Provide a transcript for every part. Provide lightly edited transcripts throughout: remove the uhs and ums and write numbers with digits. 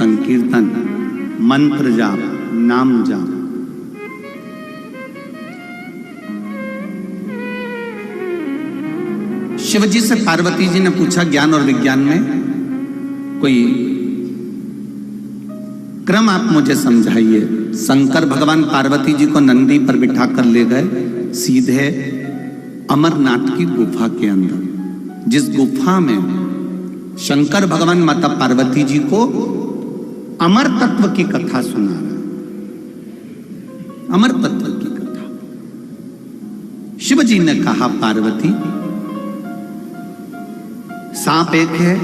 संकीर्तन, मंत्र जाप, नाम जाप। शिवजी से पार्वती जी ने पूछा, ज्ञान और विज्ञान में कोई क्रम आप मुझे समझाइए। शंकर भगवान पार्वती जी को नंदी पर बिठा कर ले गए सीधे अमरनाथ की गुफा के अंदर, जिस गुफा में शंकर भगवान माता पार्वती जी को अमर तत्व की कथा सुना रहे। अमर तत्व की कथा। शिव जी ने कहा, पार्वती सांप एक है,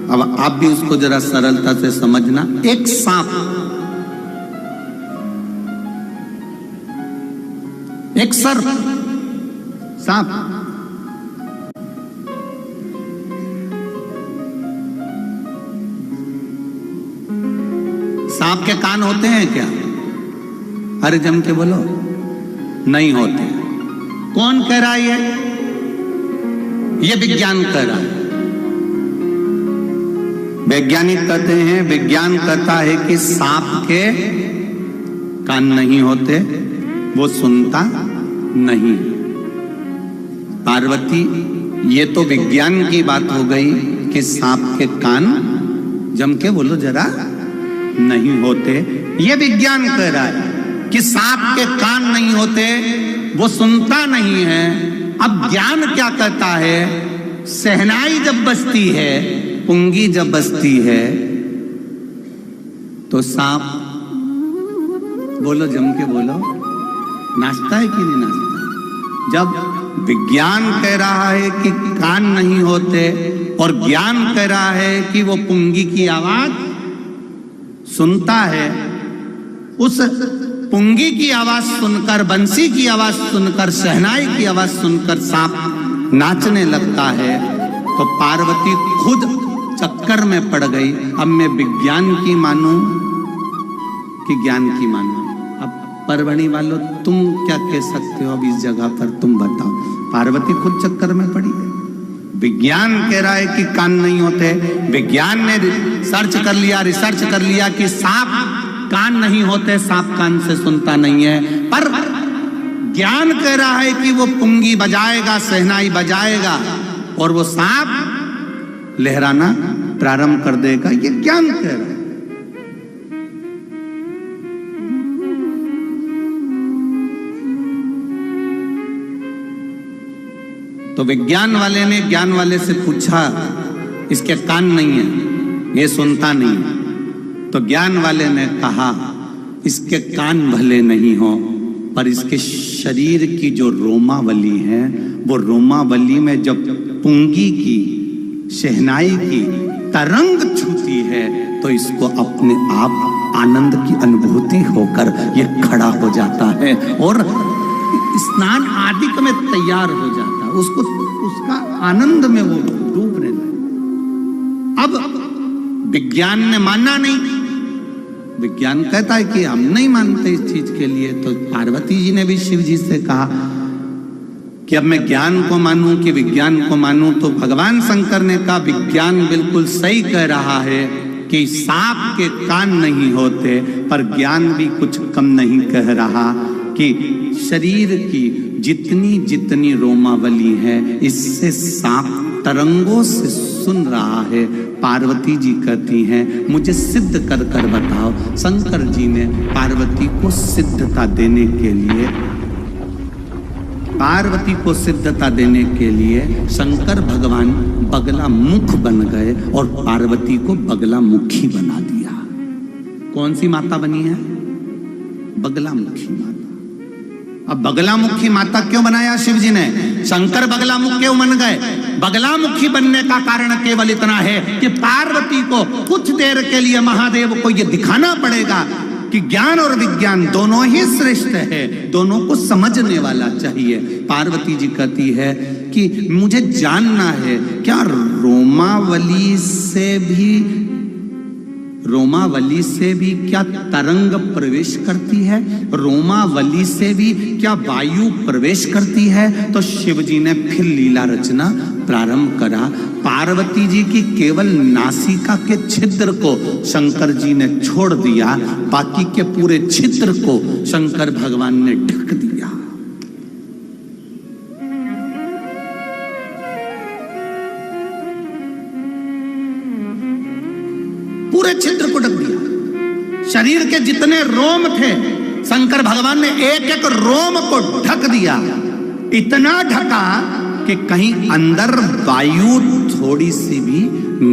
अब आप भी उसको जरा सरलता से समझना। एक सांप, एक सर्प, सांप, सांप के कान होते हैं क्या? अरे जम के बोलो, नहीं होते। कौन कह रहा है ये विज्ञान कह रहा है। वैज्ञानिक कहते हैं, विज्ञान कहता है कि सांप के कान नहीं होते, वो सुनता नहीं। पार्वती, ये तो विज्ञान की बात हो गई कि सांप के कान, जम के बोलो जरा, नहीं होते। ये विज्ञान कह रहा है कि सांप के कान नहीं होते, वो सुनता नहीं है। अब ज्ञान क्या कहता है? शहनाई जब बजती है, पुंगी जब बजती है, तो सांप, बोलो जम के बोलो, नाचता है कि नहीं नाचता? जब विज्ञान कह रहा है कि कान नहीं होते और ज्ञान कह रहा है कि वो पुंगी की आवाज सुनता है, उस पुंगी की आवाज सुनकर, बंसी की आवाज सुनकर, शहनाई की आवाज सुनकर सांप नाचने लगता है, तो पार्वती खुद चक्कर में पड़ गई। अब मैं विज्ञान की मानूं कि ज्ञान की मानूं? अब परवणी वालों, तुम क्या कह सकते हो अब इस जगह पर? तुम बताओ। पार्वती खुद चक्कर में पड़ी है। विज्ञान कह रहा है कि कान नहीं होते, विज्ञान ने सर्च कर लिया, रिसर्च कर लिया कि सांप कान नहीं होते, सांप कान से सुनता नहीं है। पर ज्ञान कह रहा है कि वो पुंगी बजाएगा, शहनाई बजाएगा और वो सांप लहराना प्रारंभ कर देगा। ये ज्ञान कह रहा है। तो विज्ञान वाले ने ज्ञान वाले से पूछा, इसके कान नहीं है, ये सुनता नहीं है। तो ज्ञान वाले ने कहा, इसके कान भले नहीं हो, पर इसके शरीर की जो रोमावली है, वो रोमावली में जब पुंगी की, शहनाई की तरंग छूती है, तो इसको अपने आप आनंद की अनुभूति होकर ये खड़ा हो जाता है और स्नान आदि में तैयार हो जाता है। उसको उसका आनंद में वो डूबने लगा। अब विज्ञान ने माना नहीं, विज्ञान कहता है कि हम नहीं मानते इस चीज के लिए। तो पार्वती जी ने भी शिव जी से कहा कि अब मैं ज्ञान को मानूं कि विज्ञान को मानूं? तो भगवान शंकर ने कहा, विज्ञान बिल्कुल सही कह रहा है कि सांप के कान नहीं होते, पर ज्ञान भी कुछ कम नहीं कह रहा कि शरीर की जितनी जितनी रोमावली है, इससे सांप तरंगों से सुन रहा है। पार्वती जी कहती हैं, मुझे सिद्ध कर कर बताओ। शंकर जी ने पार्वती को सिद्धता देने के लिए, पार्वती को सिद्धता देने के लिए शंकर भगवान बगला मुख बन गए और पार्वती को बगला मुखी बना दिया। कौन सी माता बनी है? बगला मुखी माता। अब बगला मुखी माता क्यों बनाया शिव जी ने? शंकर बगला मुख क्यों बन गए? बगला मुखी बनने का कारण केवल इतना है कि पार्वती को कुछ देर के लिए महादेव को यह दिखाना पड़ेगा कि ज्ञान और विज्ञान दोनों ही श्रेष्ठ है, दोनों को समझने वाला चाहिए। पार्वती जी कहती है कि मुझे जानना है, क्या रोमावली से भी क्या तरंग प्रवेश करती है? रोमावली से भी क्या वायु प्रवेश करती है? तो शिव जी ने फिर लीला रचना प्रारंभ करा। पार्वती जी की केवल नासिका के छिद्र को शंकर जी ने छोड़ दिया, बाकी के पूरे छिद्र को शंकर भगवान ने ढक दिया। पूरे छिद्र को ढक दिया। शरीर के जितने रोम थे शंकर भगवान ने एक एक रोम को ढक दिया। इतना ढका कि कहीं अंदर वायु थोड़ी सी भी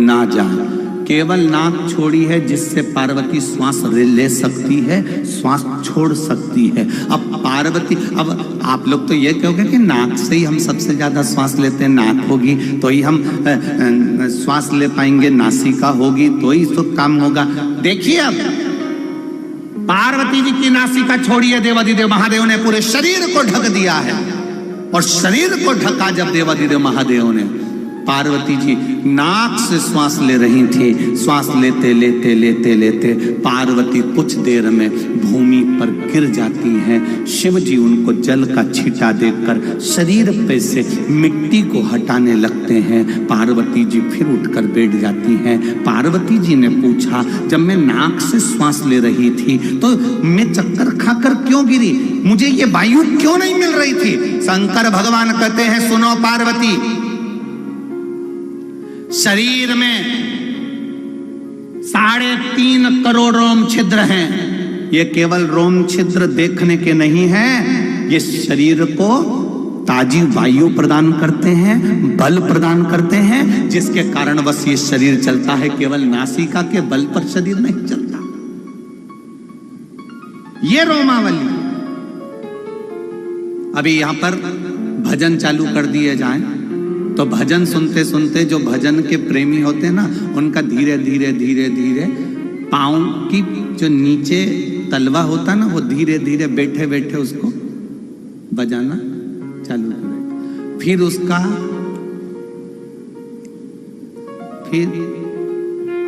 ना जाए। केवल नाक छोड़ी है जिससे पार्वती श्वास ले सकती है, श्वास छोड़ सकती है। अब पार्वती, अब आप लोग तो ये कहोगे कि नाक से ही हम सबसे ज्यादा श्वास लेते हैं, नाक होगी तो ही हम श्वास ले पाएंगे, नासिका होगी तो ही तो काम होगा। देखिए अब पार्वती जी की नासिका छोड़िए, देवाधिदेव महादेव ने पूरे शरीर को ढक दिया है। और शरीर को ढका जब देवाधिदेव महादेव ने, पार्वती जी नाक से श्वास ले रही थी। श्वास लेते लेते लेते लेते पार्वती कुछ देर में भूमि पर गिर जाती हैं। शिव जी उनको जल का छींटा देकर शरीर पे से मिट्टी को हटाने लगते हैं। पार्वती जी फिर उठकर बैठ जाती हैं। पार्वती जी ने पूछा, जब मैं नाक से श्वास ले रही थी तो मैं चक्कर खाकर क्यों गिरी, मुझे ये वायु क्यों नहीं मिल रही थी? शंकर भगवान कहते हैं, सुनो पार्वती, शरीर में 3.5 करोड़ रोम छिद्र हैं। ये केवल रोम छिद्र देखने के नहीं हैं, ये शरीर को ताजी वायु प्रदान करते हैं, बल प्रदान करते हैं, जिसके कारण बस ये शरीर चलता है। केवल नासिका के बल पर शरीर नहीं चलता। ये रोमावली। अभी यहां पर भजन चालू कर दिए जाएं तो भजन सुनते सुनते जो भजन के प्रेमी होते हैं ना, उनका धीरे धीरे धीरे धीरे पांव की जो नीचे तलवा होता ना, वो धीरे धीरे बैठे बैठे उसको बजाना चालू करेगा। फिर उसका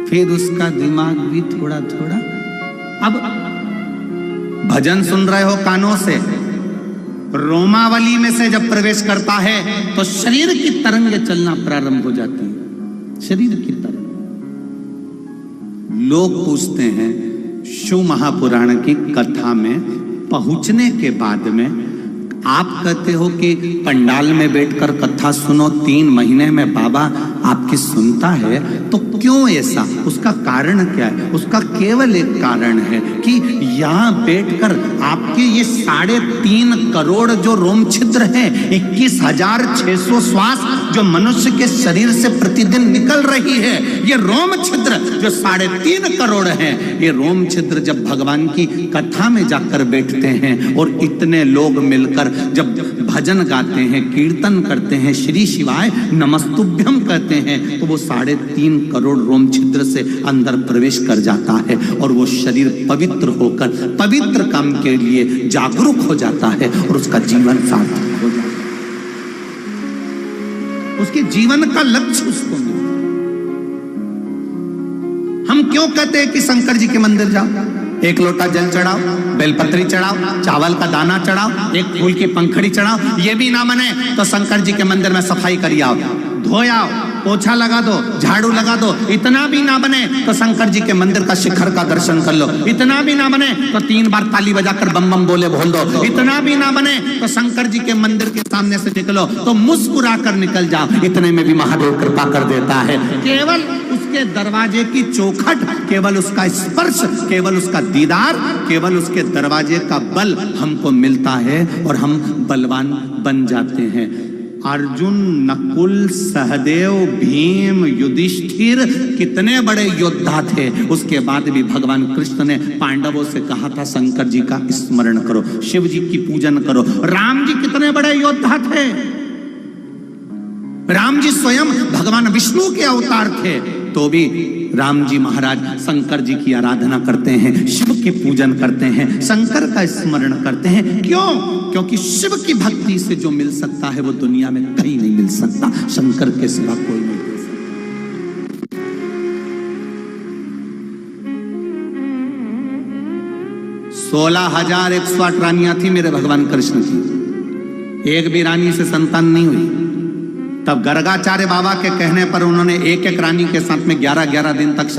फिर उसका दिमाग भी थोड़ा थोड़ा, अब भजन सुन रहे हो कानों से, रोमावली में से जब प्रवेश करता है तो शरीर की तरंगे चलना प्रारंभ हो जाती है। शरीर की तरंग। लोग पूछते हैं, शिव महापुराण की कथा में पहुंचने के बाद में आप कहते हो कि पंडाल में बैठकर कथा सुनो, 3 महीने में बाबा आपकी सुनता है, तो क्यों ऐसा? उसका कारण क्या है? उसका केवल एक कारण है कि यहाँ बैठकर आपके ये 3.5 करोड़ जो रोम छिद्र हैं, 21,600 श्वास जो मनुष्य के शरीर से प्रतिदिन निकल रही है, ये रोम छिद्र जो 3.5 करोड़ हैं, ये रोम छिद्र जब भगवान की कथा में जाकर बैठते हैं और इतने लोग मिलकर जब भजन गाते हैं, कीर्तन करते हैं, श्री शिवाय नमस्तुभ्यम कहते हैं, तो वो 3.5 करोड़ रोम छिद्र से अंदर प्रवेश कर जाता है और वो शरीर पवित्र होकर पवित्र काम के लिए जागरूक हो जाता है और उसका जीवन सार्थक हो जाता है। उसके जीवन का लक्ष्य उसको मिलता है। हम क्यों कहते हैं कि शंकर जी के मंदिर जाओ, 1 लोटा जल चढ़ाओ, बेलपत्री चढ़ाओ, चावल का दाना चढ़ाओ, 1 फूल की पंखड़ी चढ़ाओ। ये भी ना बने तो शंकर जी के मंदिर में सफाई करिए, आओ, धोयाओ, पोछा लगा दो, झाड़ू लगा दो। इतना भी ना बने तो शंकर जी के मंदिर का शिखर का दर्शन कर लो। इतना भी ना बने तो 3 बार ताली बजाकर बम बम बोले बोल दो। इतना भी ना बने तो शंकर जी के मंदिर के सामने से निकलो तो मुस्कुरा कर निकल जाओ। इतने में भी महादेव कृपा कर देता है। केवल उसके दरवाजे की चौखट, केवल उसका स्पर्श, केवल उसका दीदार, केवल उसके दरवाजे का बल हमको मिलता है और हम बलवान बन जाते हैं। अर्जुन, नकुल, सहदेव, भीम, युधिष्ठिर कितने बड़े योद्धा थे, उसके बाद भी भगवान कृष्ण ने पांडवों से कहा था शंकर जी का स्मरण करो, शिव जी की पूजन करो। राम जी कितने बड़े योद्धा थे, राम जी स्वयं भगवान विष्णु के अवतार थे, तो भी राम जी महाराज शंकर जी की आराधना करते हैं, शिव की पूजन करते हैं, शंकर का स्मरण करते हैं। क्यों? क्योंकि शिव की भक्ति से जो मिल सकता है वो दुनिया में कहीं नहीं मिल सकता, शंकर के सिवा कोई नहीं मिल सकता। 16,108 रानियां थी मेरे भगवान कृष्ण की, एक भी रानी से संतान नहीं हुई। तब गर्गाचार्य बाबा के कहने पर उन्होंने एक एक रानी के साथ में 11-11 दिन तक